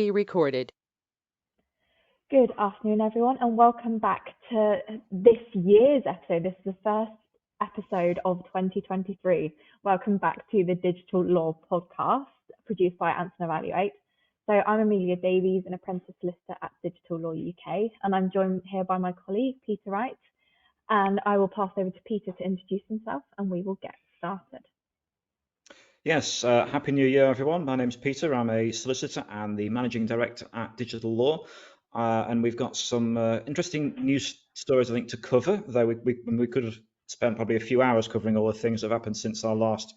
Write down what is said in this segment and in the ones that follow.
be recorded. Good afternoon, everyone, and welcome back to this year's episode. This is the first episode of 2023. Welcome back to the Digital Law podcast produced by Anson Evaluate. So I'm Amelia Davies, an apprentice solicitor at Digital Law UK, and I'm joined here by my colleague, Peter Wright. And I will pass over to Peter to introduce himself, and we will get started. Yes, Happy New Year, everyone. My name's Peter. I'm a solicitor and the managing director at Digital Law. And we've got some interesting news stories, I think, to cover, though we could have spent probably a few hours covering all the things that have happened since our last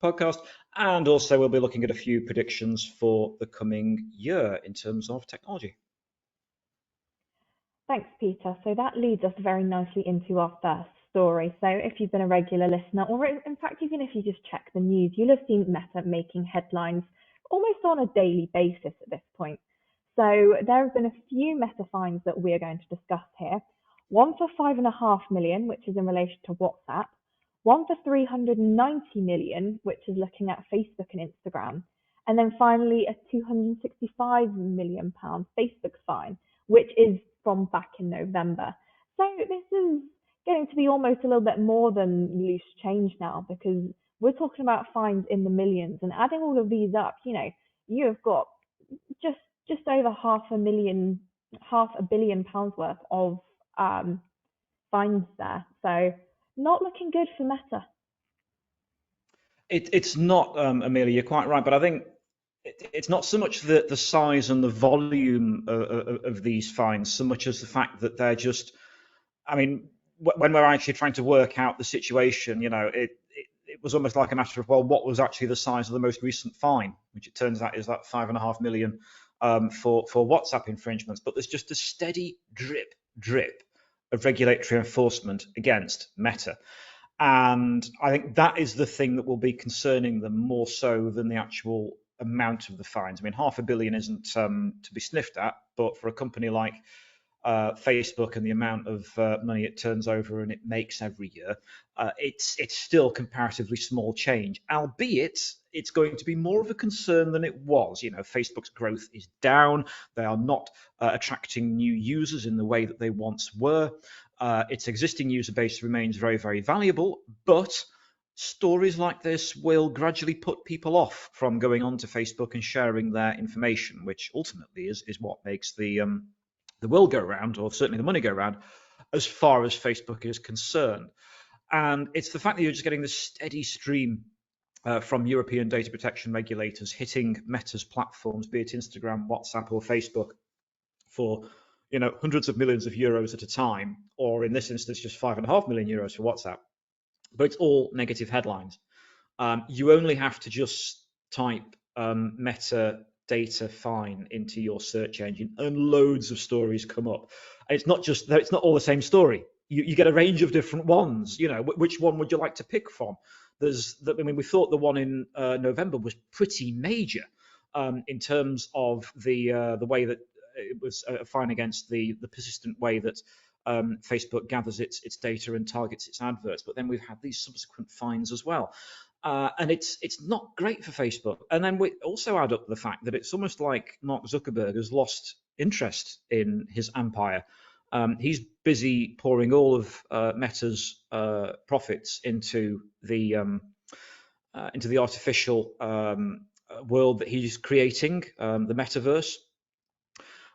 podcast. And also we'll be looking at a few predictions for the coming year in terms of technology. Thanks, Peter. So that leads us very nicely into our first story. So if you've been a regular listener, or in fact, even if you just check the news, you'll have seen Meta making headlines almost on a daily basis at this point. So there have been a few Meta fines that we are going to discuss here. One for $5.5 million, which is in relation to WhatsApp. One for $390 million, which is looking at Facebook and Instagram. And then finally, a £265 million Facebook fine, which is from back in November. So this is getting to be almost a little bit more than loose change now, because we're talking about fines in the millions, and adding all of these up, you have got just over £500 million worth of fines there. So not looking good for Meta. It's not, Amelia, you're quite right, but I think it's not so much the size and the volume of these fines, so much as the fact that they're just, when we're actually trying to work out the situation, it was almost like a matter of, well, what was actually the size of the most recent fine, which it turns out is that $5.5 million for WhatsApp infringements. But there's just a steady drip of regulatory enforcement against Meta. And I think that is the thing that will be concerning them more so than the actual amount of the fines. $500 million isn't to be sniffed at, but for a company like Facebook and the amount of money it turns over and it makes every year, it's still comparatively small change, albeit it's going to be more of a concern than it was. Facebook's growth is down. They are not attracting new users in the way that they once were. Its existing user base remains very, very valuable, but stories like this will gradually put people off from going onto Facebook and sharing their information, which ultimately is what makes the world go round, or certainly the money go round, as far as Facebook is concerned. And it's the fact that you're just getting this steady stream from European data protection regulators hitting Meta's platforms, be it Instagram, WhatsApp, or Facebook, for hundreds of millions of euros at a time, or in this instance, just €5.5 million for WhatsApp. But it's all negative headlines. You only have to just type Meta data fine into your search engine, and loads of stories come up. And it's not all the same story. You get a range of different ones. Which one would you like to pick from? We thought the one in November was pretty major in terms of the way that it was a fine against the persistent way that Facebook gathers its data and targets its adverts. But then we've had these subsequent fines as well. And it's not great for Facebook. And then we also add up the fact that it's almost like Mark Zuckerberg has lost interest in his empire. He's busy pouring all of Meta's profits into the artificial world that he's creating, the metaverse,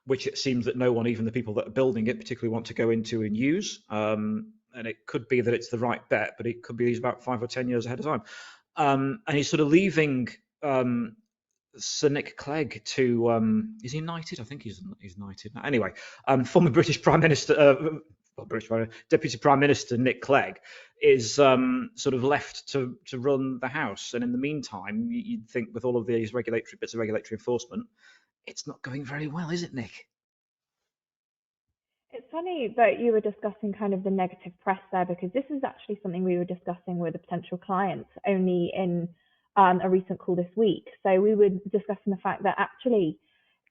which it seems that no one, even the people that are building it, particularly want to go into and use. And it could be that it's the right bet, but it could be he's about 5 or 10 years ahead of time. And he's sort of leaving Sir Nick Clegg to, is he knighted? I think he's knighted. Anyway, former British Prime Minister, Deputy Prime Minister Nick Clegg is sort of left to run the House. And in the meantime, you'd think with all of these bits of regulatory enforcement, it's not going very well, is it, Nick? It's funny that you were discussing kind of the negative press there, because this is actually something we were discussing with a potential client only in a recent call this week. So we were discussing the fact that actually,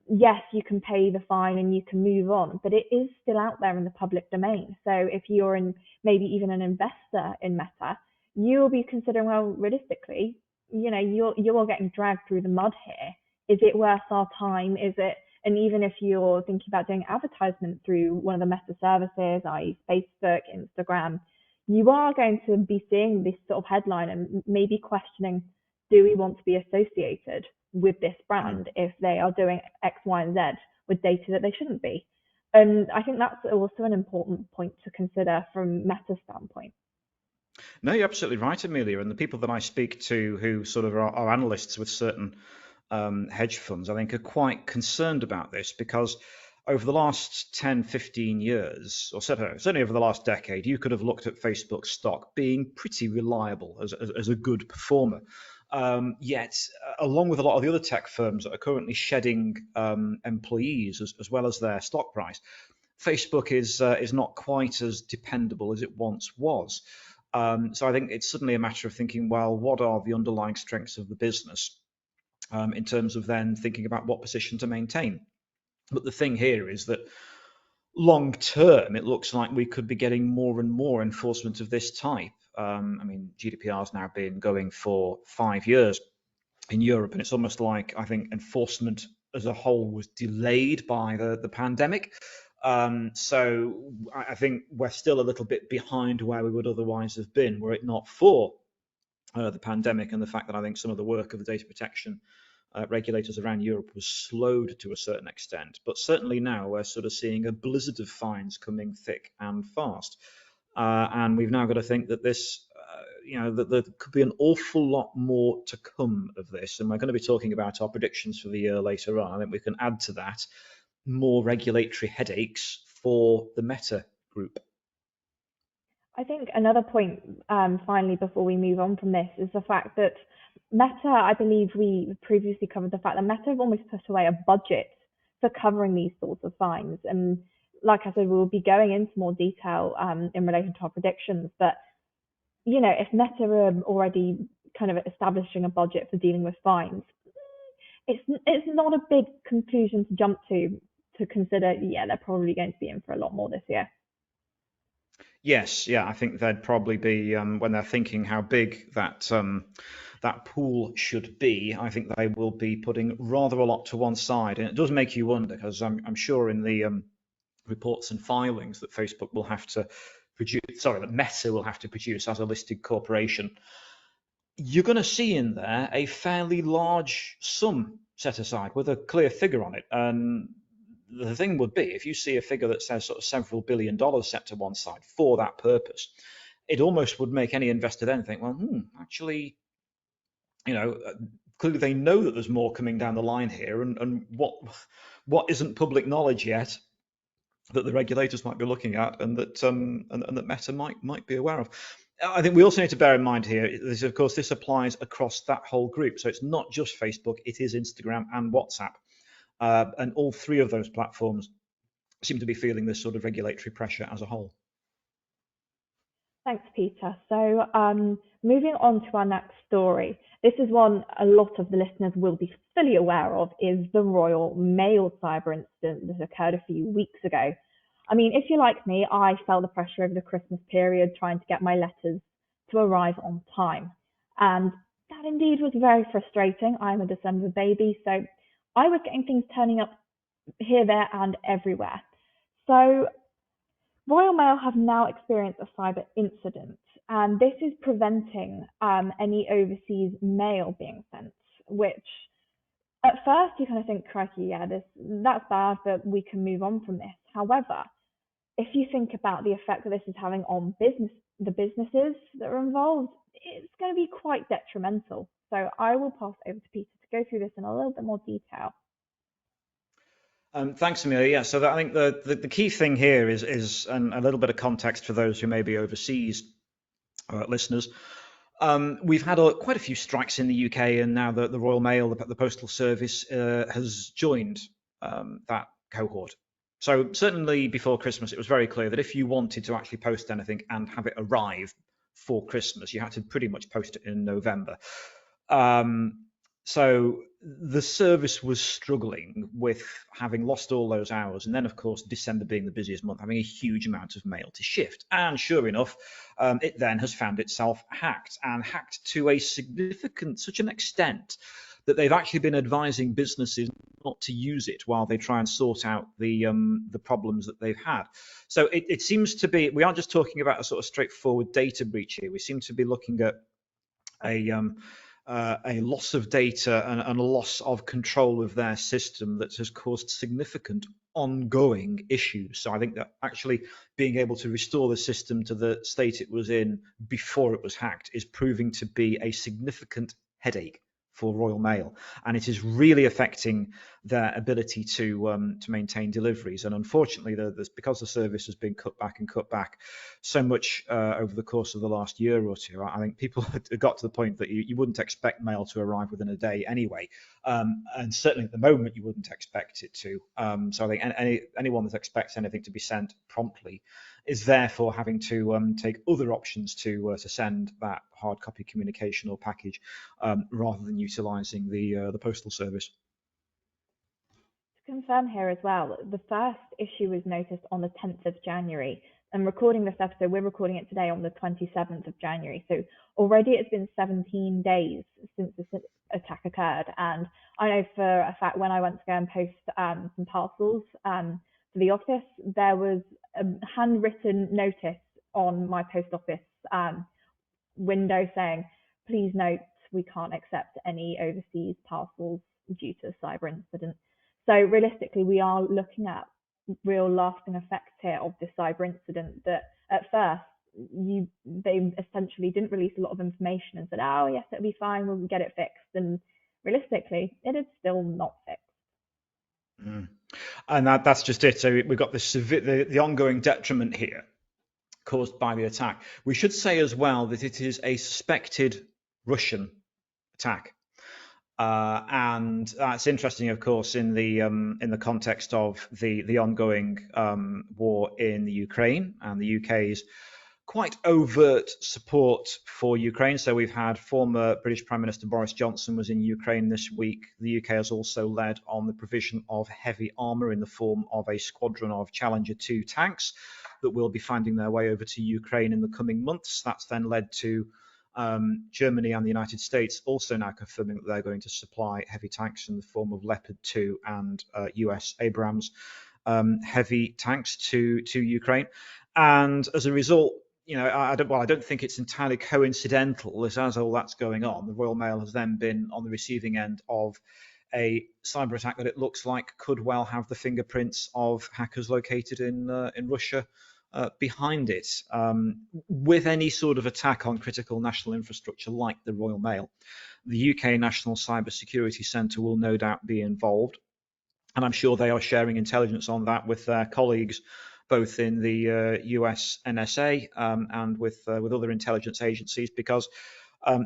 yes, you can pay the fine and you can move on, but it is still out there in the public domain. So if you're maybe even an investor in Meta, you'll be considering, well, realistically, you're getting dragged through the mud here is it worth our time? Is it, and even if you're thinking about doing advertisement through one of the meta services, i.e. Facebook, Instagram, you are going to be seeing this sort of headline and maybe questioning, do we want to be associated with this brand if they are doing X, Y, and Z with data that they shouldn't be? And I think that's also an important point to consider from Meta's standpoint. No, you're absolutely right, Amelia. And the people that I speak to who sort of are analysts with certain hedge funds, I think, are quite concerned about this because over the last 10, 15 years, or certainly over the last decade, you could have looked at Facebook stock being pretty reliable as a good performer. Yet, along with a lot of the other tech firms that are currently shedding employees as well as their stock price, Facebook is not quite as dependable as it once was. So I think it's suddenly a matter of thinking, well, what are the underlying strengths of the business in terms of then thinking about what position to maintain. But the thing here is that long term, it looks like we could be getting more and more enforcement of this type. I mean, GDPR has now been going for 5 years in Europe, and it's almost like I think enforcement as a whole was delayed by the pandemic. So I think we're still a little bit behind where we would otherwise have been were it not for the pandemic and the fact that I think some of the work of the data protection regulators around Europe was slowed to a certain extent. But certainly now we're sort of seeing a blizzard of fines coming thick and fast. And we've now got to think that this, that there could be an awful lot more to come of this. And we're going to be talking about our predictions for the year later on. I think we can add to that more regulatory headaches for the Meta group. I think another point, finally, before we move on from this, is the fact that Meta, I believe we previously covered the fact that Meta have almost put away a budget for covering these sorts of fines. And like I said, we'll be going into more detail in relation to our predictions. But, if Meta are already kind of establishing a budget for dealing with fines, it's not a big conclusion to jump to consider, yeah, they're probably going to be in for a lot more this year. Yes, yeah, I think they'd probably be when they're thinking how big that pool should be. I think they will be putting rather a lot to one side, and it does make you wonder because I'm sure in the reports and filings that Facebook will have to produce, that Meta will have to produce as a listed corporation, you're going to see in there a fairly large sum set aside with a clear figure on it, and the thing would be, if you see a figure that says sort of several $billion set to one side for that purpose, it almost would make any investor then think, well, actually, clearly they know that there's more coming down the line here, and what isn't public knowledge yet that the regulators might be looking at, and that Meta might be aware of. I think we also need to bear in mind here, of course, this applies across that whole group. So it's not just Facebook, it is Instagram and WhatsApp. And all three of those platforms seem to be feeling this sort of regulatory pressure as a whole. Thanks, Peter. So moving on to our next story. This is one a lot of the listeners will be fully aware of, is the Royal Mail cyber incident that occurred a few weeks ago. I mean, if you're like me, I felt the pressure over the Christmas period trying to get my letters to arrive on time. And that indeed was very frustrating. I'm a December baby, so I was getting things turning up here, there, and everywhere. So Royal Mail have now experienced a cyber incident, and this is preventing any overseas mail being sent, which at first you kind of think, crikey, yeah, that's bad, but we can move on from this. However, if you think about the effect that this is having on the businesses that are involved, it's going to be quite detrimental. So I will pass over to Peter to go through this in a little bit more detail. Thanks, Amelia. Yeah, so I think the key thing here is and a little bit of context for those who may be overseas listeners. We've had quite a few strikes in the UK, and now the Royal Mail, the Postal Service, has joined that cohort. So certainly before Christmas, it was very clear that if you wanted to actually post anything and have it arrive for Christmas, you had to pretty much post it in November. So the service was struggling with having lost all those hours. And then, of course, December being the busiest month, having a huge amount of mail to shift. And sure enough, it then has found itself hacked, and hacked to such an extent that they've actually been advising businesses not to use it while they try and sort out the problems that they've had. So it seems to be, we aren't just talking about a sort of straightforward data breach here. We seem to be looking at a loss of data and a loss of control of their system that has caused significant ongoing issues. So I think that actually being able to restore the system to the state it was in before it was hacked is proving to be a significant headache for Royal Mail, and it is really affecting their ability to maintain deliveries. And unfortunately, because the service has been cut back so much over the course of the last year or two, I think people had got to the point that you wouldn't expect mail to arrive within a day anyway, and certainly at the moment you wouldn't expect it to. So I think anyone that expects anything to be sent promptly is therefore having to take other options to send that hard copy communication or package rather than utilising the postal service. To confirm here as well, the first issue was noticed on the 10th of January. And recording this episode, we're recording it today on the 27th of January. So already it's been 17 days since this attack occurred. And I know for a fact when I went to go and post some parcels for the office, there was a handwritten notice on my post office window saying, please note, we can't accept any overseas parcels due to a cyber incident. So realistically, we are looking at real lasting effects here of this cyber incident that at first they essentially didn't release a lot of information and said, oh yes, it'll be fine, we'll get it fixed. And realistically, it is still not fixed. And that's just it. So we've got the ongoing detriment here caused by the attack. We should say as well that it is a suspected Russian attack. And that's interesting, of course, in the context of the ongoing war in the Ukraine and the UK's quite overt support for Ukraine. So we've had former British Prime Minister Boris Johnson was in Ukraine this week. The UK has also led on the provision of heavy armour in the form of a squadron of Challenger 2 tanks that will be finding their way over to Ukraine in the coming months. That's then led to Germany and the United States also now confirming that they're going to supply heavy tanks in the form of Leopard 2 and US Abrams heavy tanks to Ukraine. And as a result, I don't think it's entirely coincidental as all that's going on. The Royal Mail has then been on the receiving end of a cyber attack that it looks like could well have the fingerprints of hackers located in Russia behind it. With any sort of attack on critical national infrastructure like the Royal Mail, the UK National Cyber Security Centre will no doubt be involved, and I'm sure they are sharing intelligence on that with their colleagues both in the US NSA and with other intelligence agencies, because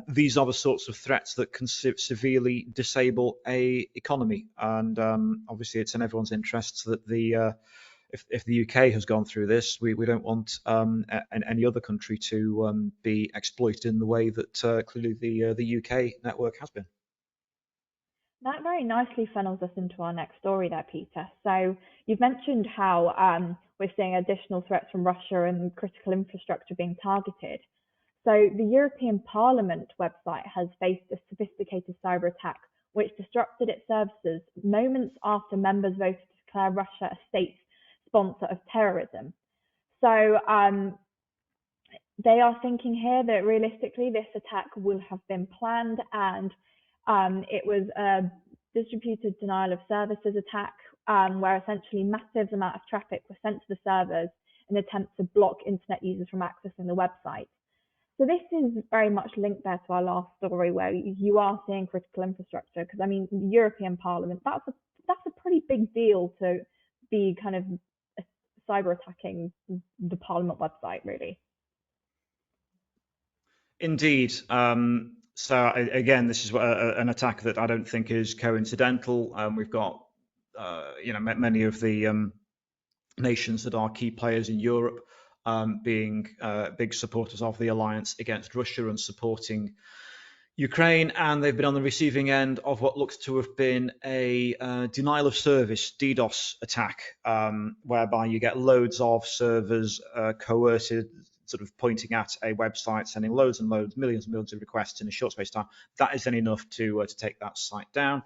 these are the sorts of threats that can severely disable a economy. And obviously it's in everyone's interests that if the UK has gone through this, we don't want any other country to be exploited in the way that clearly the UK network has been. That very nicely funnels us into our next story there, Peter. So you've mentioned how we're seeing additional threats from Russia and critical infrastructure being targeted. So the European Parliament website has faced a sophisticated cyber attack which disrupted its services moments after members voted to declare Russia a state sponsor of terrorism. So they are thinking here that realistically this attack will have been planned, and it was a distributed denial of services attack where essentially massive amount of traffic was sent to the servers in an attempt to block internet users from accessing the website. So this is very much linked there to our last story where you are seeing critical infrastructure, because I mean the European Parliament, that's a pretty big deal to be kind of cyber attacking the Parliament website, really. Indeed. So again, this is an attack that I don't think is coincidental. We've got many of the nations that are key players in Europe being big supporters of the alliance against Russia and supporting Ukraine, and they've been on the receiving end of what looks to have been a denial of service DDoS attack, whereby you get loads of servers coerced sort of pointing at a website, sending loads and loads, millions and millions of requests in a short space of time, that is then enough to take that site down.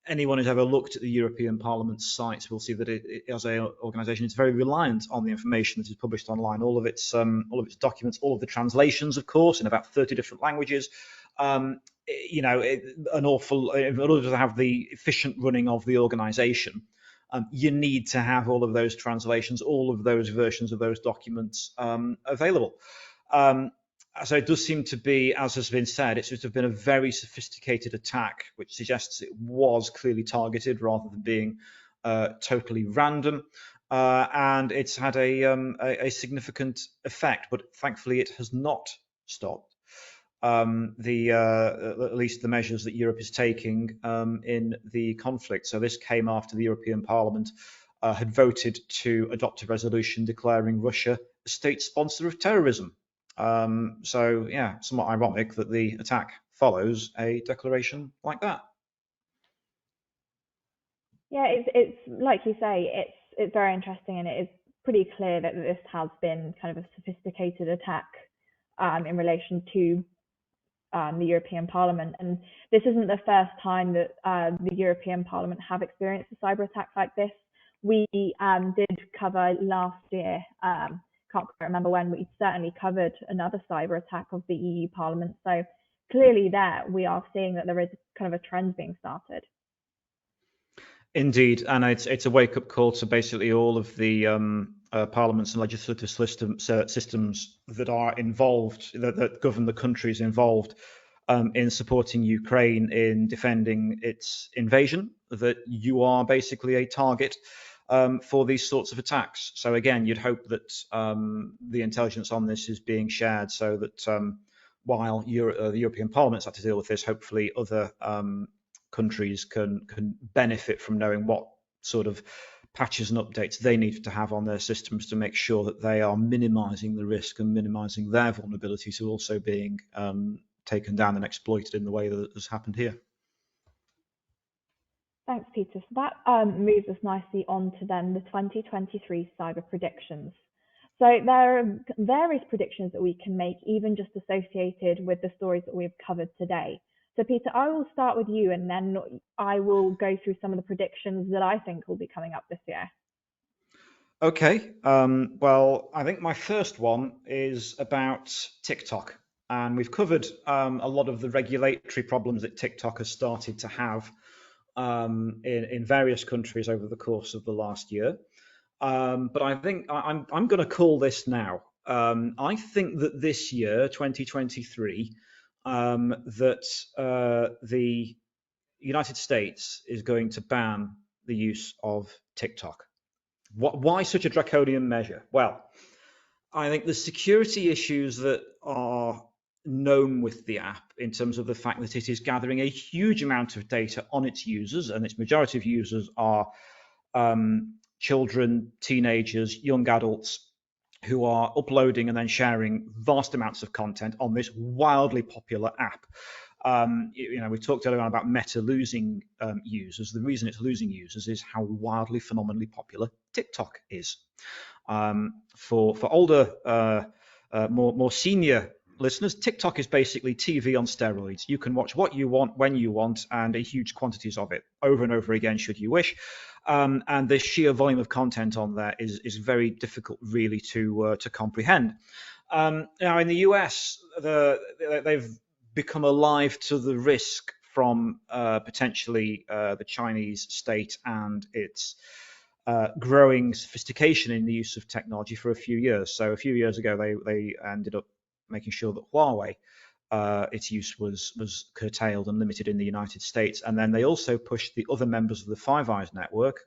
Anyone who's ever looked at the European Parliament site will see that it as an organisation, it's very reliant on the information that is published online. All of its documents, all of the translations, of course, in about 30 different languages. In order to have the efficient running of the organisation, you need to have all of those translations, all of those versions of those documents available. So it does seem to be, as has been said, it's just been a very sophisticated attack, which suggests it was clearly targeted rather than being totally random. And it's had a significant effect, but thankfully it has not stopped at least the measures that Europe is taking in the conflict. So this came after the European Parliament had voted to adopt a resolution declaring Russia a state sponsor of terrorism. So yeah, somewhat ironic that the attack follows a declaration like that. Yeah, it's like you say, it's very interesting, and it is pretty clear that this has been kind of a sophisticated attack in relation to the European Parliament. And this isn't the first time that the European Parliament have experienced a cyber attack like this. We did cover last year, can't quite remember when, we certainly covered another cyber attack of the EU Parliament. So clearly there we are seeing that there is kind of a trend being started. Indeed, and it's a wake-up call to basically all of the parliaments and legislative systems that are involved, that govern the countries involved in supporting Ukraine in defending its invasion, that you are basically a target for these sorts of attacks. So again, you'd hope that the intelligence on this is being shared, so that while the European Parliament's had to deal with this, hopefully other countries can benefit from knowing what sort of patches and updates they need to have on their systems to make sure that they are minimizing the risk and minimizing their vulnerability to also being taken down and exploited in the way that has happened here. Thanks, Peter. So that moves us nicely on to then the 2023 cyber predictions. So there are various predictions that we can make, even just associated with the stories that we've covered today. So Peter, I will start with you, and then I will go through some of the predictions that I think will be coming up this year. Okay. Well, I think my first one is about TikTok. And we've covered a lot of the regulatory problems that TikTok has started to have in various countries over the course of the last year. But I think I'm going to call this now. I think that this year, 2023, that the United States is going to ban the use of TikTok. Why such a draconian measure? Well, I think the security issues that are known with the app, in terms of the fact that it is gathering a huge amount of data on its users, and its majority of users are children, teenagers, young adults, who are uploading and then sharing vast amounts of content on this wildly popular app. We talked earlier on about Meta losing users. The reason it's losing users is how wildly, phenomenally popular TikTok is. For older, more senior listeners, TikTok is basically TV on steroids. You can watch what you want, when you want, and a huge quantities of it over and over again, should you wish. And the sheer volume of content on there is very difficult, really, to comprehend. Now, in the US, they've become alive to the risk from potentially the Chinese state and its growing sophistication in the use of technology for a few years. So a few years ago, they ended up making sure that Huawei, its use was curtailed and limited in the United States. And then they also pushed the other members of the Five Eyes network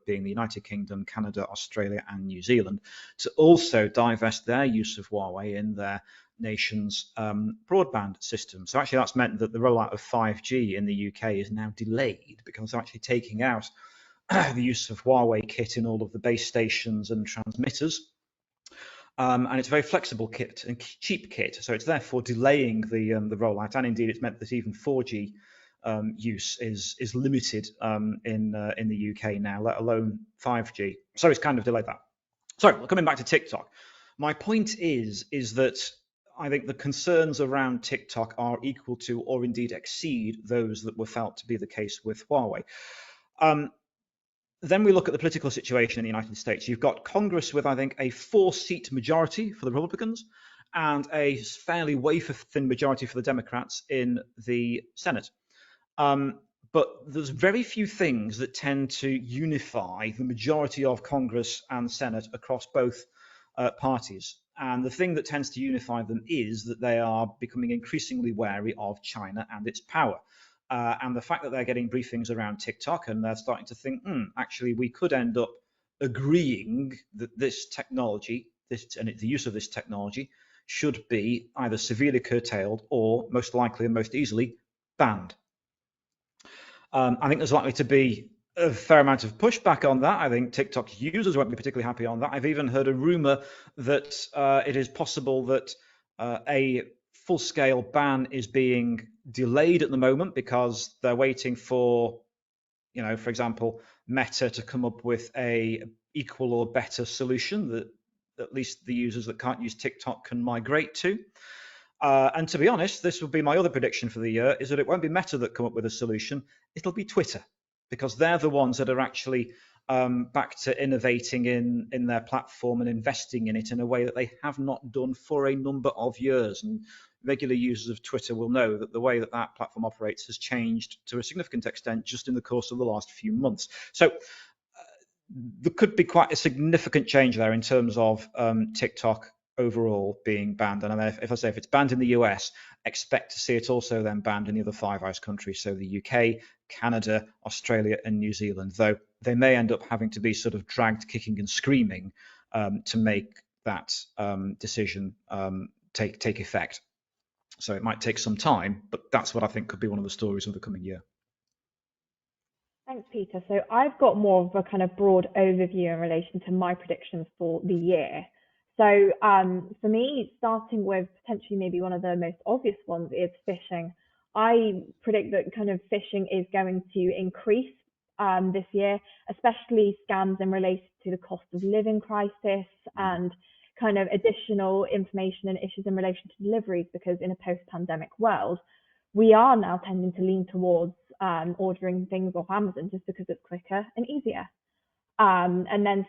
being the United Kingdom, Canada, Australia, and New Zealand, to also divest their use of Huawei in their nation's broadband system. So actually that's meant that the rollout of 5G in the UK is now delayed, because they're actually taking out the use of Huawei kit in all of the base stations and transmitters. And it's a very flexible kit and cheap kit, so it's therefore delaying the rollout. And indeed, it's meant that even 4G use is limited in the UK now, let alone 5G. So it's kind of delayed that. So coming back to TikTok, My point is that I think the concerns around TikTok are equal to, or indeed exceed, those that were felt to be the case with Huawei. Um, then we look at the political situation in the United States. You've got Congress with, I think, a 4-seat majority for the Republicans and a fairly wafer-thin majority for the Democrats in the Senate. Um, but there's very few things that tend to unify the majority of Congress and Senate across both parties. And the thing that tends to unify them is that they are becoming increasingly wary of China and its power. And the fact that they're getting briefings around TikTok and they're starting to think, actually, we could end up agreeing that this technology, and the use of this technology, should be either severely curtailed or most likely and most easily banned. I think there's likely to be a fair amount of pushback on that. I think TikTok users won't be particularly happy on that. I've even heard a rumor that it is possible that a full-scale ban is being delayed at the moment because they're waiting for, for example, Meta to come up with a equal or better solution that at least the users that can't use TikTok can migrate to. And to be honest, this will be my other prediction for the year, is that it won't be Meta that come up with a solution, it'll be Twitter, because they're the ones that are actually back to innovating in their platform and investing in it in a way that they have not done for a number of years. And regular users of Twitter will know that the way that that platform operates has changed to a significant extent just in the course of the last few months. So there could be quite a significant change there in terms of TikTok overall being banned. And if it's banned in the US, expect to see it also then banned in the other Five Eyes countries, so the UK, Canada, Australia, and New Zealand, though they may end up having to be sort of dragged kicking and screaming to make that decision take effect. So it might take some time, but that's what I think could be one of the stories of the coming year. Thanks, Peter. So I've got more of a kind of broad overview in relation to my predictions for the year. So for me, starting with potentially maybe one of the most obvious ones is phishing. I predict that kind of phishing is going to increase this year, especially scams in relation to the cost of living crisis and kind of additional information and issues in relation to deliveries, because in a post-pandemic world, we are now tending to lean towards ordering things off Amazon just because it's quicker and easier. And then,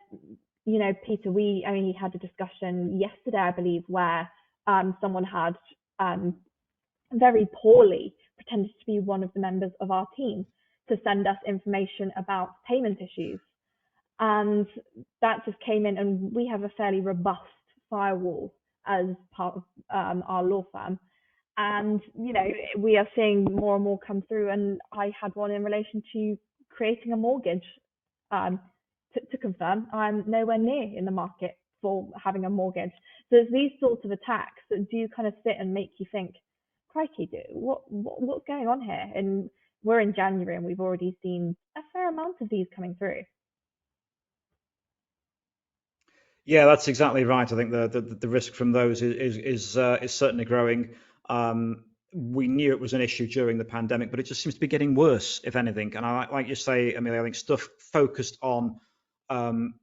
Peter, we only had a discussion yesterday, I believe, where someone had very poorly pretended to be one of the members of our team to send us information about payment issues. And that just came in, and we have a fairly robust firewall as part of our law firm. And, we are seeing more and more come through. And I had one in relation to creating a mortgage. To confirm, I'm nowhere near in the market for having a mortgage. So there's these sorts of attacks that do kind of sit and make you think, crikey, what's going on here? And we're in January and we've already seen a fair amount of these coming through. Yeah, that's exactly right. I think the risk from those is certainly growing. We knew it was an issue during the pandemic, but it just seems to be getting worse, if anything. And like you say, Amelia, I think stuff focused on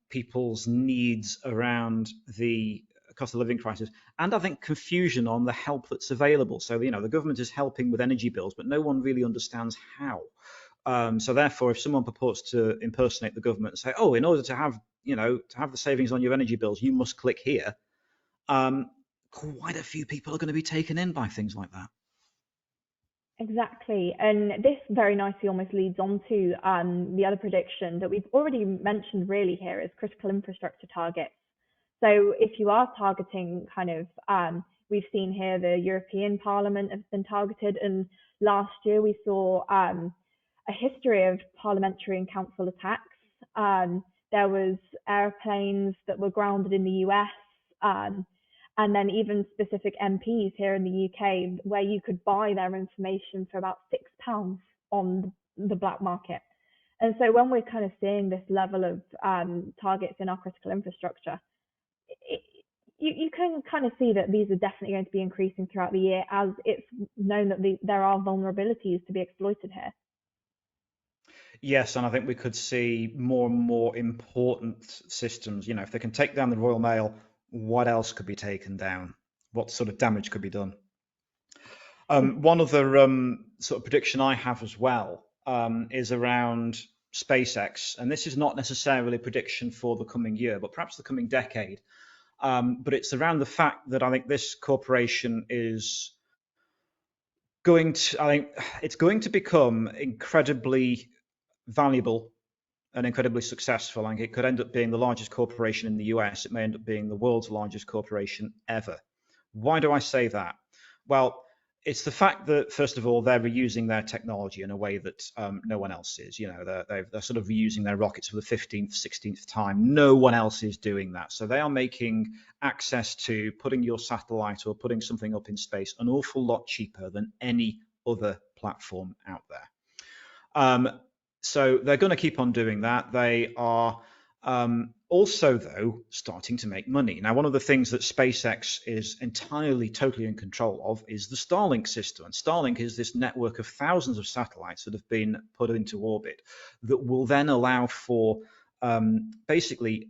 people's needs around the cost of living crisis, and I think confusion on the help that's available. So the government is helping with energy bills, but no one really understands how. So therefore, if someone purports to impersonate the government and say, "Oh, in order to have the savings on your energy bills, you must click here," quite a few people are going to be taken in by things like that. Exactly. And this very nicely almost leads on to the other prediction that we've already mentioned really here is critical infrastructure targets. So if you are targeting kind of, we've seen here the European Parliament has been targeted, and last year we saw a history of parliamentary and council attacks. There was airplanes that were grounded in the US. And then even specific MPs here in the UK, where you could buy their information for about £6 on the black market. And so when we're kind of seeing this level of targets in our critical infrastructure, you can kind of see that these are definitely going to be increasing throughout the year, as it's known that there are vulnerabilities to be exploited here. Yes, and I think we could see more and more important systems. If they can take down the Royal Mail what else could be taken down? What sort of damage could be done? One other sort of prediction I have as well is around SpaceX, and this is not necessarily a prediction for the coming year, but perhaps the coming decade. But it's around the fact that I think this corporation is I think it's going to become incredibly valuable and incredibly successful. I think it could end up being the largest corporation in the US. It may end up being the world's largest corporation ever. Why do I say that? Well, it's the fact that, first of all, they're reusing their technology in a way that no one else is. You know, they're sort of reusing their rockets for the 15th, 16th time. No one else is doing that. So they are making access to putting your satellite or putting something up in space an awful lot cheaper than any other platform out there. So they're going to keep on doing that. They are also, though, starting to make money. Now, one of the things that SpaceX is entirely, totally in control of is the Starlink system. And Starlink is this network of thousands of satellites that have been put into orbit that will then allow for basically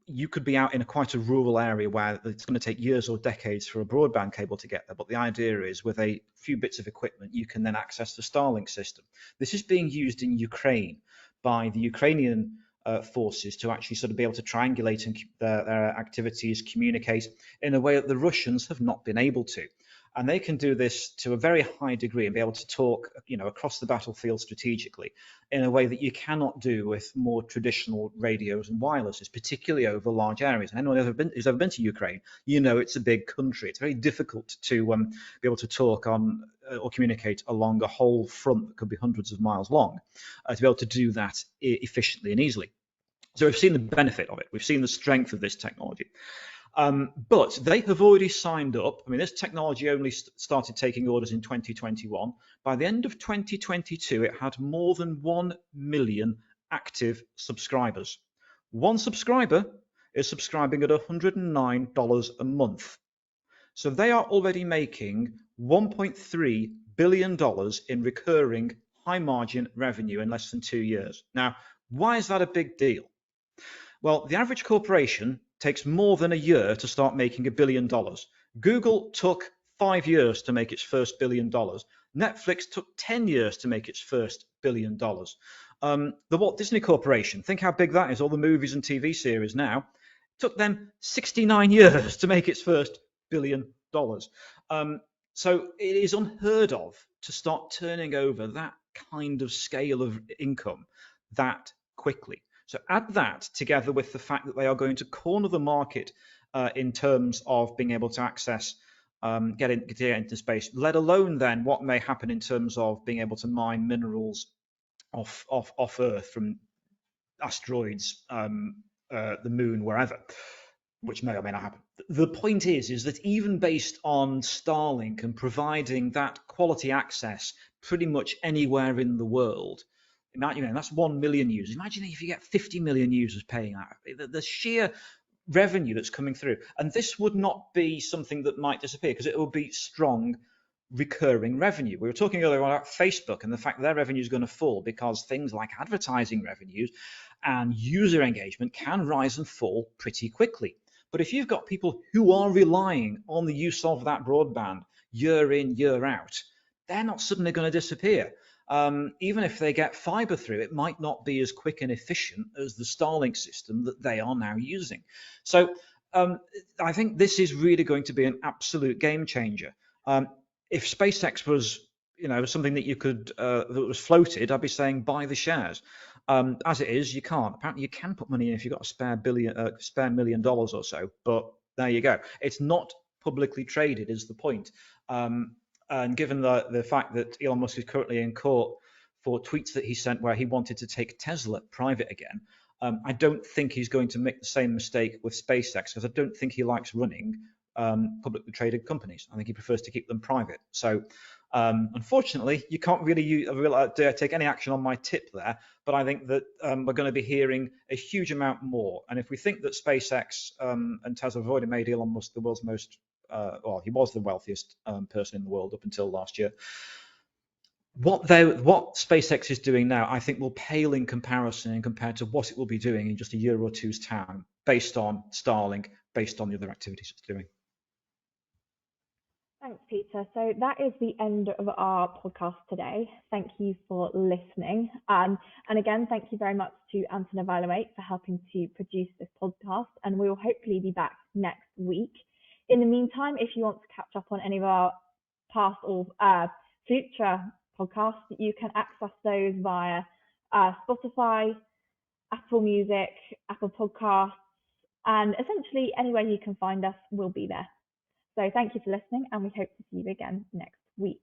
you could be out in quite a rural area where it's going to take years or decades for a broadband cable to get there. But the idea is with a few bits of equipment, you can then access the Starlink system. This is being used in Ukraine by the Ukrainian forces to actually sort of be able to triangulate and their activities, communicate in a way that the Russians have not been able to. And they can do this to a very high degree and be able to talk, you know, across the battlefield strategically in a way that you cannot do with more traditional radios and wirelesses, particularly over large areas. And anyone who's ever been to Ukraine, you know it's a big country. It's very difficult to be able to talk on or communicate along a whole front that could be hundreds of miles long, to be able to do that efficiently and easily. So we've seen the benefit of it. We've seen the strength of this technology. But they have already signed up. I mean, this technology only started taking orders in 2021. By the end of 2022, it had more than 1 million active subscribers. One subscriber is subscribing at $109 a month. So they are already making $1.3 billion in recurring high margin revenue in less than 2 years. Now, why is that a big deal? Well, the average corporation takes more than a year to start making $1 billion. Google took 5 years to make its first $1 billion. Netflix took 10 years to make its first $1 billion. The Walt Disney Corporation, think how big that is, all the movies and TV series now, took them 69 years to make its first $1 billion. So it is unheard of to start turning over that kind of scale of income that quickly. So add that together with the fact that they are going to corner the market in terms of being able to access, get into space, let alone then what may happen in terms of being able to mine minerals off Earth from asteroids, the moon, wherever, which may or may not happen. The point is that even based on Starlink and providing that quality access pretty much anywhere in the world, that's 1 million users. Imagine if you get 50 million users paying that. The sheer revenue that's coming through. And this would not be something that might disappear because it will be strong recurring revenue. We were talking earlier about Facebook and the fact that their revenue is going to fall because things like advertising revenues and user engagement can rise and fall pretty quickly. But if you've got people who are relying on the use of that broadband year in, year out, they're not suddenly going to disappear. Even if they get fiber through, it might not be as quick and efficient as the Starlink system that they are now using. So I think this is really going to be an absolute game changer. If SpaceX was, something that you could that was floated, I'd be saying buy the shares. As it is, you can't. Apparently, you can put money in if you've got a spare $1 million or so. But there you go. It's not publicly traded, is the point. And given the fact that Elon Musk is currently in court for tweets that he sent where he wanted to take Tesla private again, I don't think he's going to make the same mistake with SpaceX because I don't think he likes running publicly traded companies. I think he prefers to keep them private. So unfortunately, you can't really take any action on my tip there, but I think that we're going to be hearing a huge amount more. And if we think that SpaceX and Tesla have already made Elon Musk the world's most he was the wealthiest person in the world up until last year. what SpaceX is doing now, I think will pale in comparison and compared to what it will be doing in just a year or two's time, based on Starlink, based on the other activities it's doing. Thanks, Peter. So that is the end of our podcast today. Thank you for listening. And again, thank you very much to Anson Evaluate for helping to produce this podcast. And we will hopefully be back next week. In the meantime, if you want to catch up on any of our past or future podcasts, you can access those via Spotify, Apple Music, Apple Podcasts, and essentially anywhere you can find us, we'll be there. So thank you for listening, and we hope to see you again next week.